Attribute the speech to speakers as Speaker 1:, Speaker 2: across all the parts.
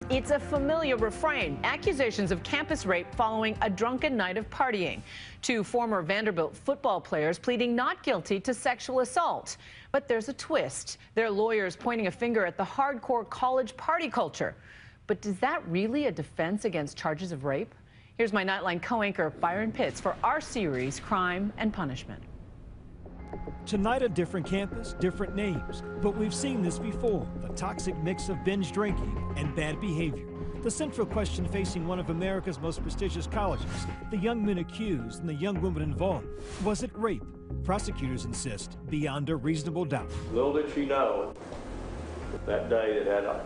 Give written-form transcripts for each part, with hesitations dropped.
Speaker 1: It's a familiar refrain. Accusations of campus rape following a drunken night of partying. Two former Vanderbilt football players pleading not guilty to sexual assault. But there's a twist. Their lawyers pointing a finger at the hardcore college party culture. But is that really a defense against charges of rape? Here's my Nightline co-anchor Byron Pitts for our series, Crime and Punishment.
Speaker 2: Tonight, a different campus, different names. But we've seen this before, the toxic mix of binge drinking and bad behavior. The central question facing one of America's most prestigious colleges, the young men accused and the young woman involved. Was it rape? Prosecutors insist beyond a reasonable doubt.
Speaker 3: Little did she know that day that had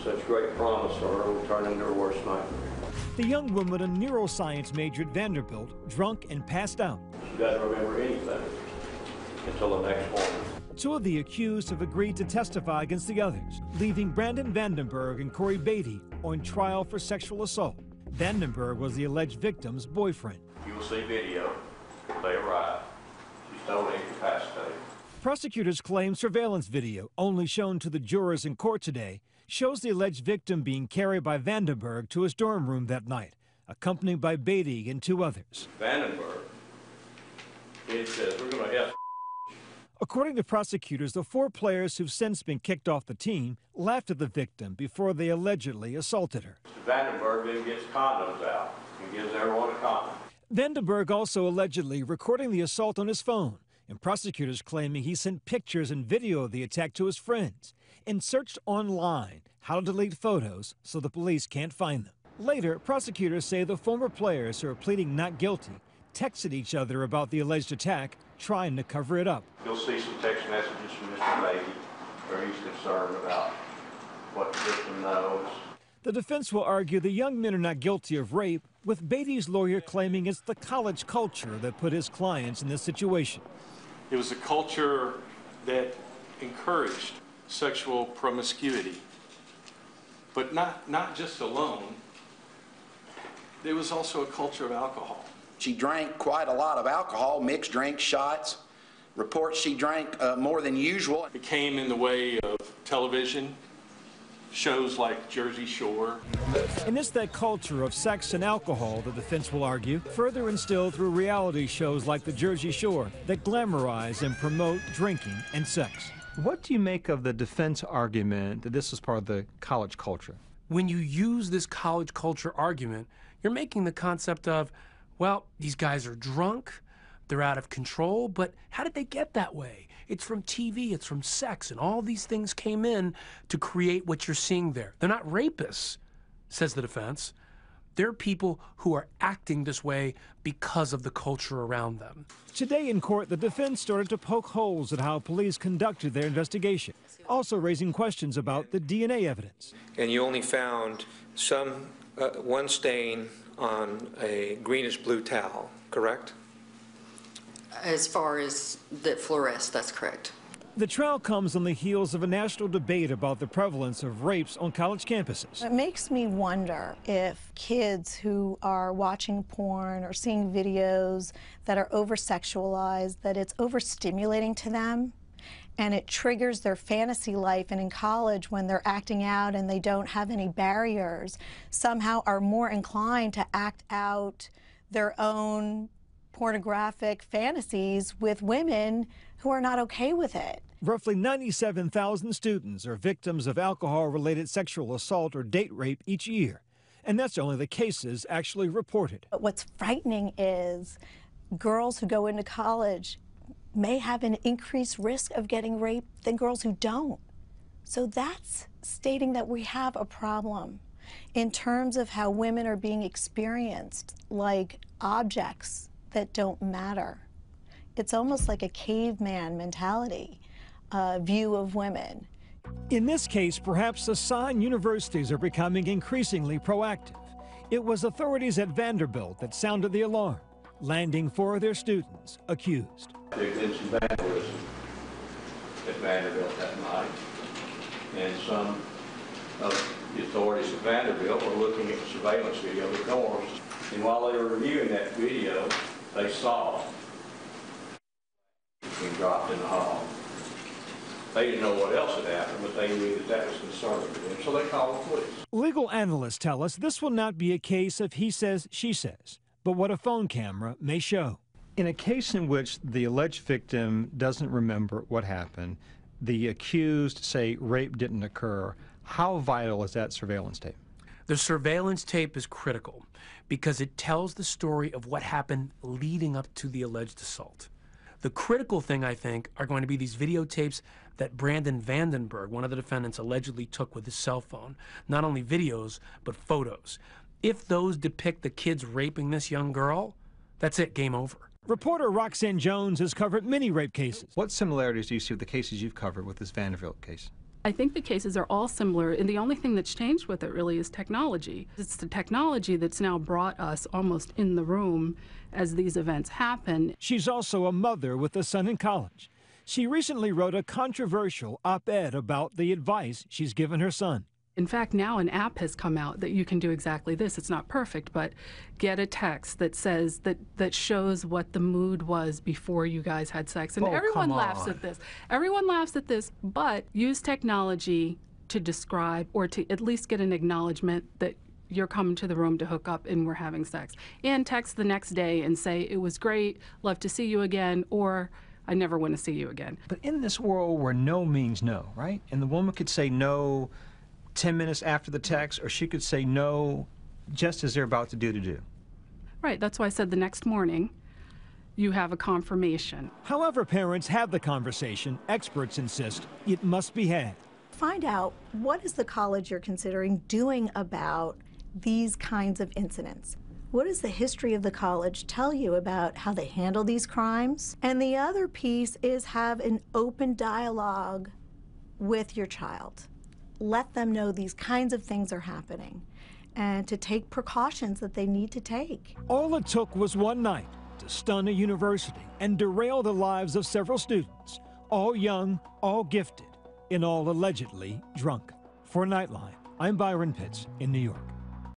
Speaker 3: such great promise for her would turn into her worst nightmare.
Speaker 2: The young woman, a neuroscience major at Vanderbilt, drunk and passed out.
Speaker 3: She doesn't remember anything until the next morning.
Speaker 2: Two of the accused have agreed to testify against the others, leaving Brandon Vandenberg and Corey Beatty on trial for sexual assault. Vandenberg was the alleged victim's boyfriend.
Speaker 3: You will see video. They arrive. She's totally incapacitated.
Speaker 2: Prosecutors claim surveillance video, only shown to the jurors in court today, shows the alleged victim being carried by Vandenberg to his dorm room that night, accompanied by Beatty and two others.
Speaker 3: Vandenberg, he says, we're going to help.
Speaker 2: According to prosecutors, the four players who've since been kicked off the team laughed at the victim before they allegedly assaulted her.
Speaker 3: Vandenberg then gets condoms out and gives everyone a condom.
Speaker 2: Vandenberg also allegedly recording the assault on his phone, and prosecutors claiming he sent pictures and video of the attack to his friends and searched online how to delete photos so the police can't find them. Later, prosecutors say the former players who are pleading not guilty texted each other about the alleged attack, trying to cover it up.
Speaker 3: You'll see some text messages from Mr. Beatty where he's concerned about what the victim knows.
Speaker 2: The defense will argue the young men are not guilty of rape, with Beatty's lawyer claiming it's the college culture that put his clients in this situation.
Speaker 4: It was a culture that encouraged sexual promiscuity, but not just alone. There was also a culture of alcohol.
Speaker 5: She drank quite a lot of alcohol, mixed drinks, shots. Reports she drank more than usual.
Speaker 4: It came in the way of television, shows like Jersey Shore.
Speaker 2: And it's that culture of sex and alcohol, the defense will argue, further instilled through reality shows like the Jersey Shore that glamorize and promote drinking and sex.
Speaker 6: What do you make of the defense argument that this is part of the college culture?
Speaker 7: When you use this college culture argument, you're making the concept of, well, these guys are drunk, they're out of control, but how did they get that way? It's from TV, it's from sex, and all these things came in to create what you're seeing there. They're not rapists, says the defense. They're people who are acting this way because of the culture around them.
Speaker 2: Today in court, the defense started to poke holes at how police conducted their investigation, also raising questions about the DNA evidence.
Speaker 8: And you only found one stain on a greenish-blue towel, correct?
Speaker 9: As far as that fluoresced, that's correct.
Speaker 2: The trial comes on the heels of a national debate about the prevalence of rapes on college campuses.
Speaker 10: It makes me wonder if kids who are watching porn or seeing videos that are over-sexualized, that it's overstimulating to them, and it triggers their fantasy life, and in college when they're acting out and they don't have any barriers, somehow are more inclined to act out their own pornographic fantasies with women who are not okay with it.
Speaker 2: Roughly 97,000 students are victims of alcohol-related sexual assault or date rape each year, and that's only the cases actually reported.
Speaker 10: But what's frightening is girls who go into college may have an increased risk of getting raped than girls who don't. So that's stating that we have a problem in terms of how women are being experienced like objects that don't matter. It's almost like a caveman mentality view of women.
Speaker 2: In this case, perhaps a sign universities are becoming increasingly proactive. It was authorities at Vanderbilt that sounded the alarm, landing four of their students accused.
Speaker 3: There had been some vandalism at Vanderbilt that night, and some of the authorities at Vanderbilt were looking at the surveillance video of the dorms, and while they were reviewing that video, they saw being dropped in the hall. They didn't know what else had happened, but they knew that that was concerning to them, so they called the police.
Speaker 2: Legal analysts tell us this will not be a case of he says, she says, but what a phone camera may show.
Speaker 6: In a case in which the alleged victim doesn't remember what happened, the accused say rape didn't occur, how vital is that surveillance tape?
Speaker 7: The surveillance tape is critical because it tells the story of what happened leading up to the alleged assault. The critical thing, I think, are going to be these videotapes that Brandon Vandenberg, one of the defendants, allegedly took with his cell phone. Not only videos, but photos. If those depict the kids raping this young girl, that's it, game over.
Speaker 2: Reporter Roxanne Jones has covered many rape cases.
Speaker 6: What similarities do you see with the cases you've covered with this Vanderbilt case?
Speaker 11: I think the cases are all similar, and the only thing that's changed with it really is technology. It's the technology that's now brought us almost in the room as these events happen.
Speaker 2: She's also a mother with a son in college. She recently wrote a controversial op-ed about the advice she's given her son.
Speaker 11: In fact, now an app has come out that you can do exactly this. It's not perfect, but get a text that says that shows what the mood was before you guys had sex. And everyone laughs at this. Everyone laughs at this, but use technology to describe or to at least get an acknowledgement that you're coming to the room to hook up and we're having sex. And text the next day and say, it was great, love to see you again, or I never want to see you again.
Speaker 6: But in this world where no means no, right? And the woman could say no 10 minutes after the text, or she could say no just as they're about to do.
Speaker 11: Right, that's why I said the next morning you have a confirmation.
Speaker 2: However parents have the conversation, experts insist it must be had.
Speaker 10: Find out what is the college you're considering doing about these kinds of incidents. What does the history of the college tell you about how they handle these crimes? And the other piece is have an open dialogue with your child. Let them know these kinds of things are happening and to take precautions that they need to take.
Speaker 2: All it took was one night to stun a university and derail the lives of several students, all young, all gifted, and all allegedly drunk. For Nightline, I'm Byron Pitts in New York.